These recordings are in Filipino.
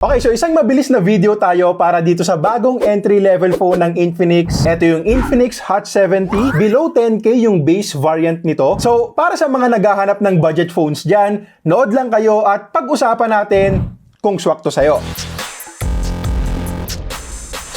Okay, so isang mabilis na video tayo para dito sa bagong entry-level phone ng Infinix. Ito yung Infinix Hot 70. Below 10K yung base variant nito. So, para sa mga naghahanap ng budget phones dyan, nood lang kayo at pag-usapan natin kung swak to sa'yo.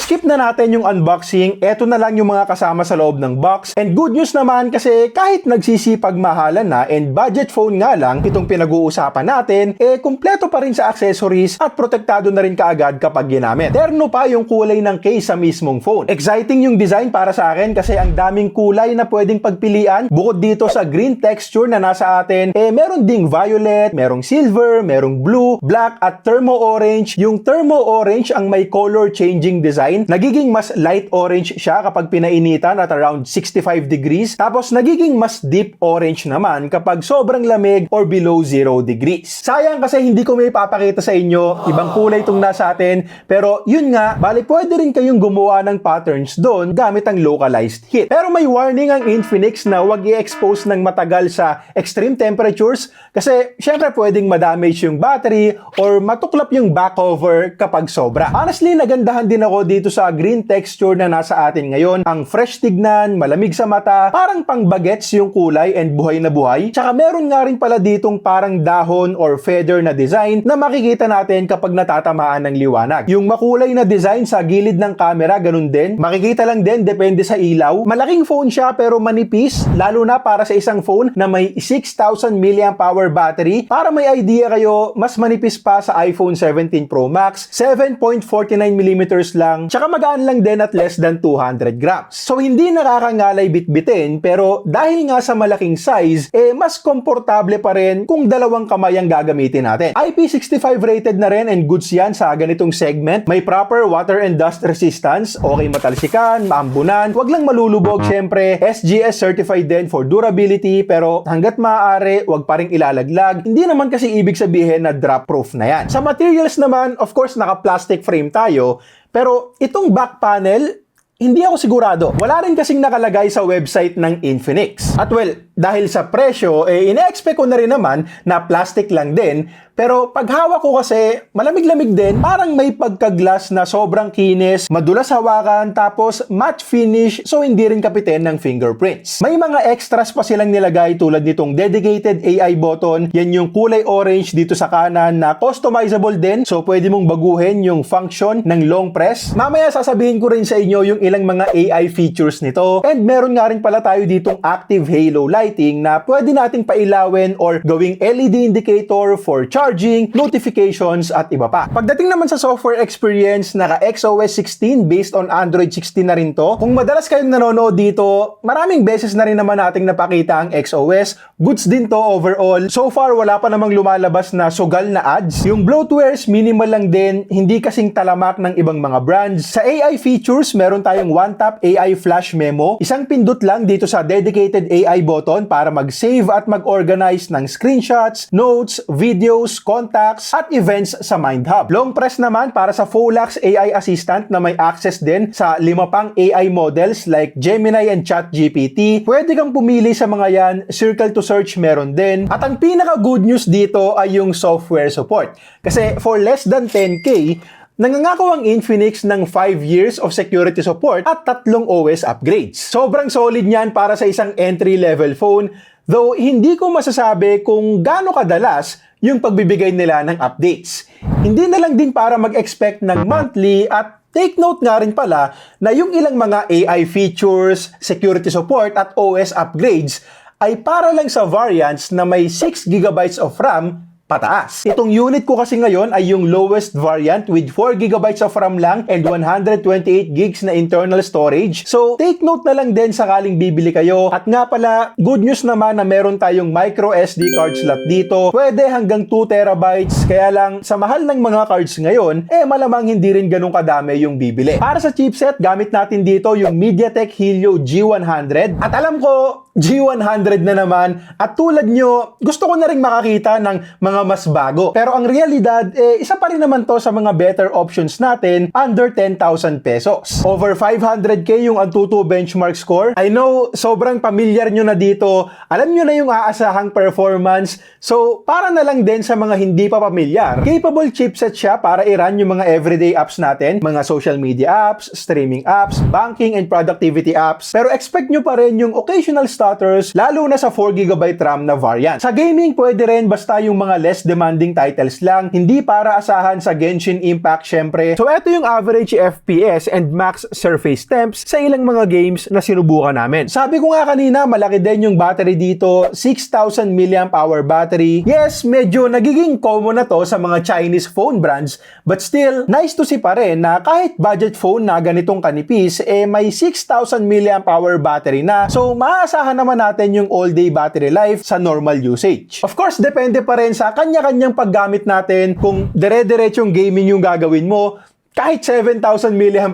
Skip na natin yung unboxing, eto na lang yung mga kasama sa loob ng box. And good news naman kasi kahit nagsisipag mahalan na and budget phone nga lang itong pinag-uusapan natin, kumpleto pa rin sa accessories at protektado na rin kaagad kapag ginamit. Terno pa yung kulay ng case sa mismong phone. Exciting yung design para sa akin kasi ang daming kulay na pwedeng pagpilian. Bukod dito sa green texture na nasa atin, meron ding violet, merong silver, merong blue, black at thermo orange. Yung thermo orange ang may color changing design. Nagiging mas light orange siya kapag pinainitan at around 65 degrees. Tapos nagiging mas deep orange naman kapag sobrang lamig or below 0 degrees. Sayang kasi hindi ko may papakita sa inyo. Ibang kulay itong nasa atin. Pero yun nga, bali pwede rin kayong gumawa ng patterns doon gamit ang localized heat. Pero may warning ang Infinix na huwag i-expose ng matagal sa extreme temperatures kasi syempre pwedeng madamage yung battery or matuklap yung back cover kapag sobra. Honestly, nagandahan din ako dito sa green texture na nasa atin ngayon. Ang fresh tignan, malamig sa mata, parang pang bagets yung kulay and buhay na buhay. Tsaka meron nga rin pala ditong parang dahon or feather na design na makikita natin kapag natatamaan ng liwanag. Yung makulay na design sa gilid ng camera, ganun din. Makikita lang din, depende sa ilaw. Malaking phone siya pero manipis, lalo na para sa isang phone na may 6,000 mAh battery. Para may idea kayo, mas manipis pa sa iPhone 17 Pro Max, 7.49mm lang. Tsaka magaan lang din at less than 200 grams. So hindi nakakangalay bitbitin pero dahil nga sa malaking size, mas komportable pa rin kung dalawang kamay ang gagamitin natin. IP65 rated na rin and goods yan sa ganitong segment. May proper water and dust resistance, okay matalsikan, maambunan, wag lang malulubog syempre. SGS certified din for durability pero hanggat maaari, wag pa rin ilalaglag. Hindi naman kasi ibig sabihin na drop proof na yan. Sa materials naman, of course naka-plastic frame tayo. Pero itong back panel, hindi ako sigurado. Wala rin kasing nakalagay sa website ng Infinix. At well, dahil sa presyo, ina-expect ko na rin naman na plastic lang din. Pero pag hawak ko kasi, malamig-lamig din. Parang may pagka-glass na sobrang kinis, madulas hawakan, tapos matte finish, so hindi rin kapitin ng fingerprints. May mga extras pa silang nilagay tulad nitong dedicated AI button. Yan yung kulay orange dito sa kanan na customizable din. So pwede mong baguhin yung function ng long press. Mamaya sasabihin ko rin sa inyo yung ilang mga AI features nito. And meron nga rin pala tayo ditong active halo lighting na pwede nating pailawin or gawing LED indicator for charging, notifications, at iba pa. Pagdating naman sa software experience, naka XOS 16 based on Android 16 na rin to. Kung madalas kayong nanonood dito, maraming beses na rin naman nating napakita ang XOS. Goods din to overall. So far, wala pa namang lumalabas na sugal na ads. Yung bloatwares, minimal lang din, hindi kasing talamak ng ibang mga brands. Sa AI features, meron tayong one-tap AI flash memo. Isang pindot lang dito sa dedicated AI button para mag-save at mag-organize ng screenshots, notes, videos, contacts, at events sa MindHub. Long press naman para sa Folax AI assistant na may access din sa 5 pang AI models like Gemini and ChatGPT. Pwede kang pumili sa mga yan, circle to search meron din. At ang pinaka good news dito ay yung software support. Kasi for less than 10K, nangangako ang Infinix ng 5 years of security support at 3 OS upgrades. Sobrang solid niyan para sa isang entry-level phone, though hindi ko masasabi kung gaano kadalas yung pagbibigay nila ng updates. Hindi na lang din para mag-expect ng monthly at take note nga rin pala na yung ilang mga AI features, security support at OS upgrades ay para lang sa variants na may 6GB of RAM pataas. Itong unit ko kasi ngayon ay yung lowest variant with 4GB of RAM lang and 128GB na internal storage. So, take note na lang din sakaling bibili kayo. At nga pala, good news naman na meron tayong micro SD card slot dito. Pwede hanggang 2TB. Kaya lang, sa mahal ng mga cards ngayon, malamang hindi rin ganun kadami yung bibili. Para sa chipset, gamit natin dito yung MediaTek Helio G100. At alam ko, G100 na naman. At tulad nyo, gusto ko na rin makakita ng mga mga mas bago. Pero ang realidad, isa pa rin naman to sa mga better options natin under 10,000 pesos. Over 500k yung Antutu benchmark score. I know, sobrang familiar nyo na dito. Alam nyo na yung aasahang performance. So, para na lang din sa mga hindi pa pamilyar, capable chipset siya para i-run yung mga everyday apps natin, mga social media apps, streaming apps, banking and productivity apps. Pero expect nyo pa rin yung occasional stutters, lalo na sa 4GB RAM na variant. Sa gaming, pwede rin basta yung mga less demanding titles lang, hindi para asahan sa Genshin Impact syempre. So, eto yung average FPS and max surface temps sa ilang mga games na sinubukan namin. Sabi ko nga kanina, malaki din yung battery dito, 6,000 mAh battery. Yes, medyo nagiging common na to sa mga Chinese phone brands, but still, nice to see pa rin na kahit budget phone na ganitong kanipis, may 6,000 mAh battery na. So, maaasahan naman natin yung all-day battery life sa normal usage. Of course, depende pa rin sa kanya-kanyang paggamit natin. Kung dire-diretsong gaming yung gagawin mo, kahit 7,000 mAh,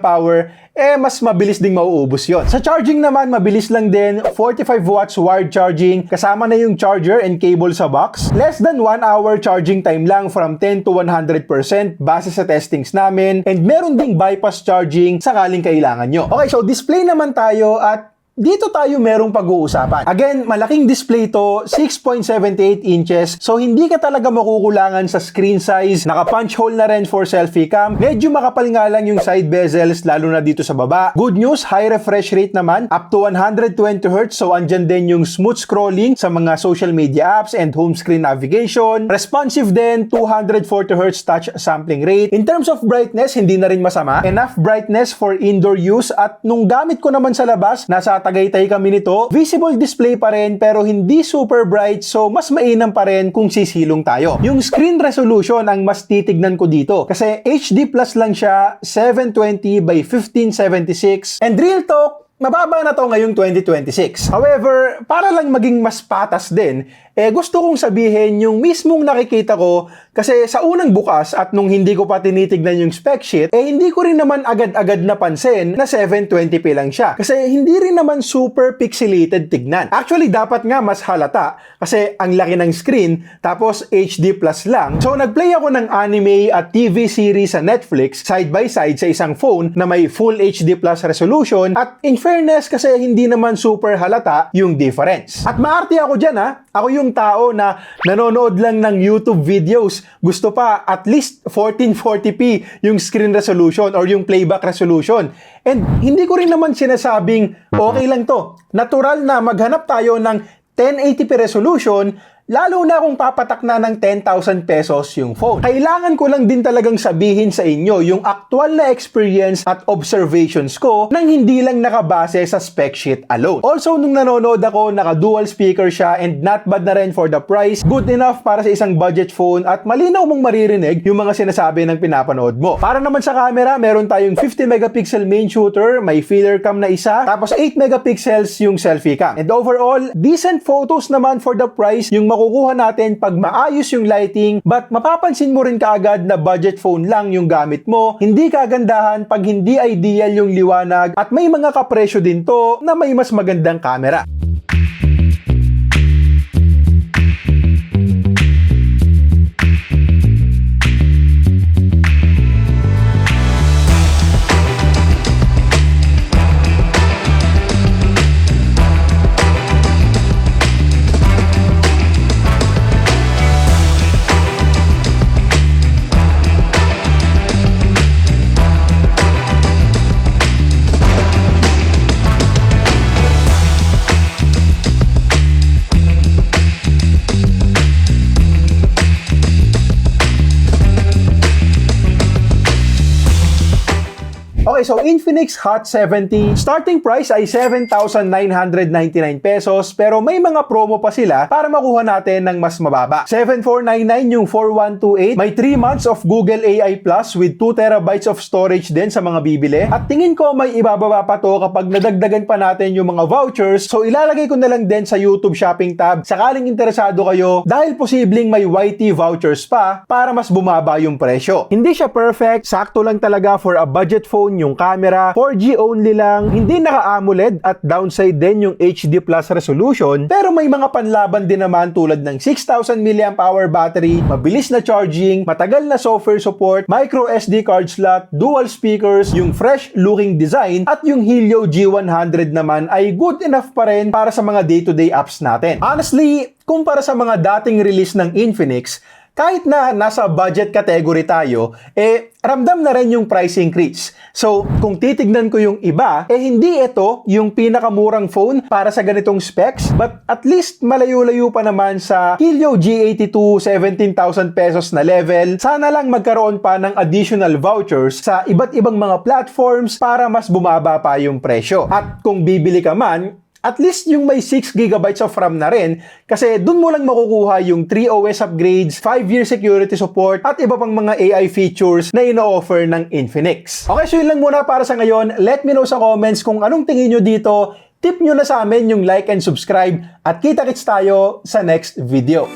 mas mabilis ding mauubos yon. Sa charging naman, mabilis lang din, 45 watts wired charging, kasama na yung charger and cable sa box. Less than 1 hour charging time lang from 10 to 100% base sa testings namin, and meron ding bypass charging sakaling kailangan nyo. Okay, so display naman tayo at dito tayo merong pag-uusapan. Again, malaking display to, 6.78 inches. So, hindi ka talaga makukulangan sa screen size. Naka-punch hole na rin for selfie cam. Medyo makapal nga lang yung side bezels, lalo na dito sa baba. Good news, high refresh rate naman, up to 120Hz. So, andyan din yung smooth scrolling sa mga social media apps and home screen navigation. Responsive din, 240Hz touch sampling rate. In terms of brightness, hindi na rin masama. Enough brightness for indoor use. At nung gamit ko naman sa labas, nasa Tagaytay kami nito, visible display pa rin pero hindi super bright, so mas mainam pa rin kung sisilong tayo. Yung screen resolution ang mas titignan ko dito kasi HD plus lang siya, 720 by 1576, and real talk, mababa na to ngayong 2026. However, para lang maging mas patas din, gusto kong sabihin yung mismong nakikita ko kasi sa unang bukas at nung hindi ko pa tinitignan yung spec sheet, hindi ko rin naman agad-agad napansin na 720p lang siya. Kasi hindi rin naman super pixelated tignan. Actually, dapat nga mas halata kasi ang laki ng screen tapos HD plus lang. So, nagplay ako ng anime at TV series sa Netflix side by side sa isang phone na may full HD plus resolution, at in fairness kasi hindi naman super halata yung difference. At maarte ako dyan ha. Ako yung tao na nanonood lang ng YouTube videos. Gusto pa at least 1440p yung screen resolution or yung playback resolution. And hindi ko rin naman sinasabing okay lang to. Natural na maghanap tayo ng 1080p resolution, lalo na kung papatak na ng 10,000 pesos yung phone. Kailangan ko lang din talagang sabihin sa inyo yung actual na experience at observations ko nang hindi lang nakabase sa spec sheet alone. Also, nung nanonood ako, naka-dual speaker siya and not bad na rin for the price. Good enough para sa isang budget phone at malinaw mong maririnig yung mga sinasabi ng pinapanood mo. Para naman sa camera, meron tayong 50 megapixel main shooter, may filler cam na isa, tapos 8 megapixels yung selfie cam. And overall, decent photos naman for the price yung makukuha natin pag maayos yung lighting, but mapapansin mo rin kaagad na budget phone lang yung gamit mo, hindi kagandahan pag hindi ideal yung liwanag, at may mga kapresyo din to na may mas magandang camera. Okay, so Infinix Hot 70, starting price ay 7,999 pesos, pero may mga promo pa sila para makuha natin ng mas mababa. 7,499 yung 4128, may 3 months of Google AI Plus with 2TB of storage din sa mga bibili. At tingin ko may ibababa pa to kapag nadagdagan pa natin yung mga vouchers, so ilalagay ko na lang din sa YouTube shopping tab sakaling interesado kayo, dahil posibleng may YT vouchers pa para mas bumaba yung presyo. Hindi siya perfect, sakto lang talaga for a budget phone yung camera, 4G only lang, hindi naka-AMOLED at downside din yung HD Plus resolution, pero may mga panlaban din naman tulad ng 6,000 mAh battery, mabilis na charging, matagal na software support, micro SD card slot, dual speakers, yung fresh looking design, at yung Helio G100 naman ay good enough pa rin para sa mga day-to-day apps natin. Honestly, kumpara sa mga dating release ng Infinix, kahit na nasa budget category tayo, ramdam na rin yung price increase. So, kung titignan ko yung iba, hindi ito yung pinakamurang phone para sa ganitong specs, but at least malayo-layo pa naman sa Helio G82 17,000 pesos na level. Sana lang magkaroon pa ng additional vouchers sa iba't ibang mga platforms para mas bumaba pa yung presyo. At kung bibili ka man, at least yung may 6GB of RAM na rin kasi dun mo lang makukuha yung 3OS upgrades, 5-year security support at iba pang mga AI features na ino-offer ng Infinix. Okay, so yun lang muna para sa ngayon. Let me know sa comments kung anong tingin nyo dito. Tip nyo na sa amin yung like and subscribe at kita-kits tayo sa next video.